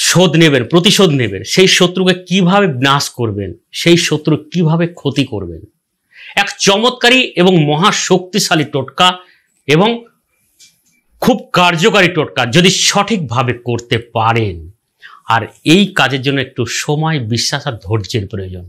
শোধ নেবেন, প্রতিশোধ নেবেন, সেই শত্রুকে কিভাবে বিনাশ করবেন, সেই শত্রু কিভাবে ক্ষতি করবেন। এক চমৎকারী এবং মহা শক্তিশালী টোটকা এবং খুব কার্যকারী টোটকা যদি সঠিকভাবে করতে পারেন। আর এই কাজের জন্য একটু সময়, বিশ্বাস আর ধৈর্যের প্রয়োজন।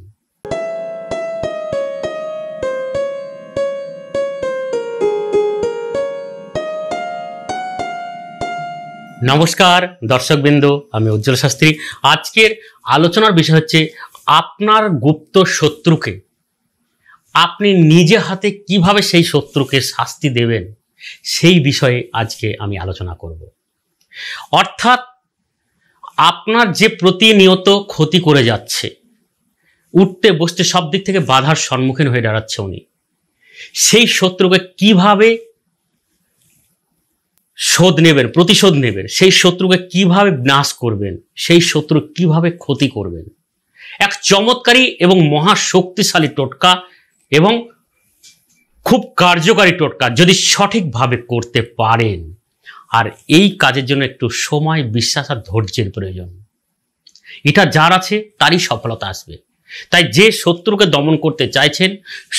নমস্কার দর্শকবৃন্দ, আমি উজ্জ্বল শাস্ত্রী। আজকের আলোচনার বিষয় হচ্ছে আপনার গুপ্ত শত্রুকে আপনি নিজে হাতে কিভাবে সেই শত্রুকে শাস্তি দেবেন, সেই বিষয়ে আজকে আমি আলোচনা করব। অর্থাৎ আপনার যে প্রতিনিয়ত ক্ষতি করে যাচ্ছে, উঠতে বসতে সব দিক থেকে বাধার সম্মুখীন হয়ে দাঁড়াচ্ছে উনি, সেই শত্রুকে কিভাবে শোধ নেবেন, প্রতিশোধ নেবেন, সেই শত্রুকে কিভাবে বিনাশ করবেন, সেই শত্রু কিভাবে ক্ষতি করবেন। এক চমৎকারী এবং মহা শক্তিশালী টোটকা এবং খুব কার্যকারী টোটকা যদি সঠিকভাবে করতে পারেন। আর এই কাজের জন্য একটু সময়, বিশ্বাস আর ধৈর্যের প্রয়োজন। এটা যার আছে তারই সফলতা আসবে। তাই যে শত্রুকে দমন করতে চাইছেন,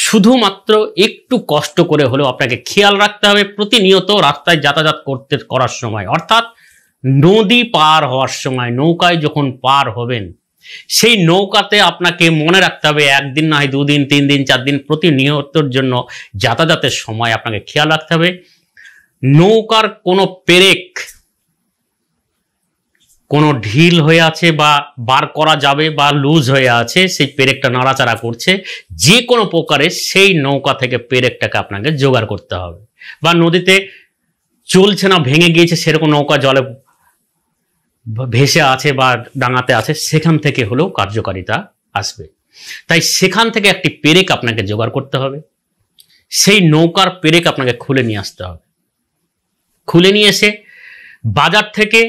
শুধুমাত্র একটু কষ্ট করে হলেও আপনাকে খেয়াল রাখতে হবে প্রতিনিয়ত রাস্তায় যাতায়াত করার সময়, অর্থাৎ নদী পার হওয়ার সময়, নৌকায় যখন পার হবেন, সেই নৌকাতে আপনাকে মনে রাখতে হবে একদিন না হয় 2 দিন, 3 দিন, 4 দিন প্রতিনিয়তর জন্য যাতায়াতের সময় আপনাকে খেয়াল রাখতে হবে নৌকার কোনো পেরেক কোনো ঢিল হয়ে আছে বা বার করা যাবে বা লুজ হয়ে আছে, সেই পেরেকটা নাড়াচাড়া করছে, যে কোনো প্রকারে সেই নৌকা থেকে পেরেকটাকে আপনাকে জোগাড় করতে হবে। বা নদীতে চলছে না, ভেঙে গিয়েছে, সেরকম নৌকা জলে ভেসে আছে বা ডাঙাতে আছে, সেখান থেকে হলেও কার্যকারিতা আসবে। তাই সেখান থেকে একটি পেরেক আপনাকে জোগাড় করতে হবে। সেই নৌকার পেরেক আপনাকে খুলে নিয়ে আসতে হবে। খুলে নিয়ে এসে বাজার থেকে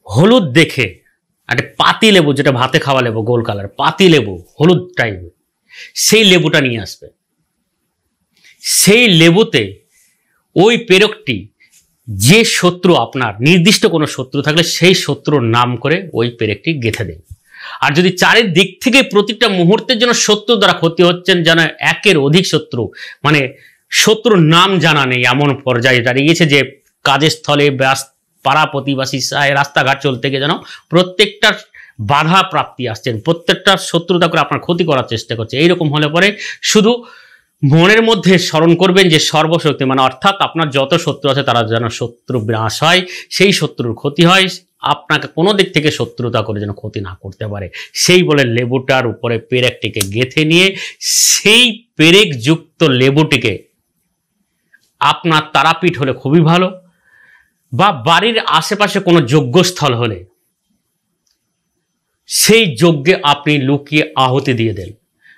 হলুদ দেখে একটা পাতি লেবু, যেটা ভাতে খাওয়া লেবু, গোল কালার পাতি লেবু, হলুদ টাইপের, সেই লেবুটা নিয়ে আসবে। সেই লেবুতে ওই পেরেকটি, যে শত্রু আপনার নির্দিষ্ট কোনো শত্রু থাকলে সেই শত্রুর নাম করে ওই পেরেকটি গেঁথে দেন। আর যদি চারিদিক থেকে প্রতিটা মুহূর্তের জন্য শত্রু দ্বারা ক্ষতি হচ্ছেন, যেন একের অধিক শত্রু, মানে শত্রুর নাম জানা নেই এমন পর্যায়ে দাঁড়িয়েছে যে কাজের স্থলে পাড়া প্রতিবাসী রাস্তাঘাট চলতে গিয়ে যেন প্রত্যেকটা বাধা প্রাপ্তি আসছেন, প্রত্যেকটা শত্রুতা করে আপনার ক্ষতি করার চেষ্টা করছে, এইরকম হলে পরে শুধু মনের মধ্যে স্মরণ করবেন যে সর্বশক্তি, মানে অর্থাৎ আপনার যত শত্রু আছে তারা যেন শত্রু বিনাশ হয়, সেই শত্রুর ক্ষতি হয়, আপনাকে কোনো দিক থেকে শত্রুতা করে যেন ক্ষতি না করতে পারে, সেই বলে লেবুটার উপরে পেরেকটিকে গেঁথে নিয়ে সেই পেরেক যুক্ত লেবুটিকে আপনার তারাপীঠ হলে খুবই ভালো, বা বাড়ির আশেপাশে কোনো যজ্ঞস্থল হলে সেই যজ্ঞে আপনি লুকিয়ে আহুতি দিয়ে দেন।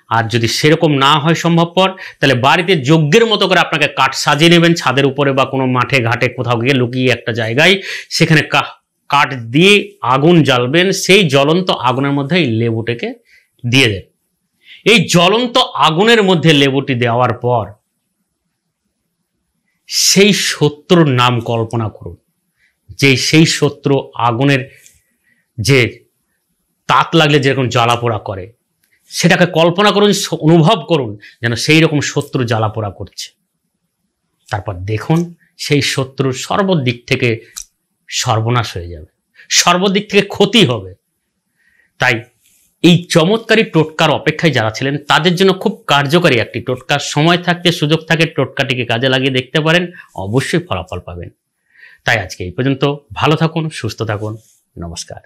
আর যদি সেরকম না হয় সম্ভবপর, তাহলে বাড়িতে যজ্ঞের মতো করে আপনাকে কাঠ সাজিয়ে নেবেন, ছাদের উপরে বা কোনো মাঠে ঘাটে কোথাও গিয়ে লুকিয়ে একটা জায়গায়, সেখানে কাঠ দিয়ে আগুন জ্বালবেন, সেই জ্বলন্ত আগুনের মধ্যে এই লেবুটাকে দিয়ে দেন। এই জ্বলন্ত আগুনের মধ্যে লেবুটি দেওয়ার পর সেই শত্রুর নাম কল্পনা করুন, যে সেই শত্রু আগুনের যে তাত লাগলে যেরকম জ্বালাপোড়া করে, সেটাকে কল্পনা করুন, অনুভব করুন যেন সেই রকম শত্রু জ্বালাপোড়া করছে। তারপর দেখুন সেই শত্রুর সর্বদিক থেকে সর্বনাশ হয়ে যাবে, সর্বদিক থেকে ক্ষতি হবে। তাই এই চমৎকারী টোটকার অপেক্ষায় যারা ছিলেন তাদের জন্য খুব কার্যকারী একটি টোটকা। সময় থাকতে, সুযোগ থাকে, টোটকাটিকে কাজে লাগিয়ে দেখতে পারেন, অবশ্যই ফলাফল পাবেন। তাই আজকে এই পর্যন্ত। ভালো থাকুন, সুস্থ থাকুন, নমস্কার।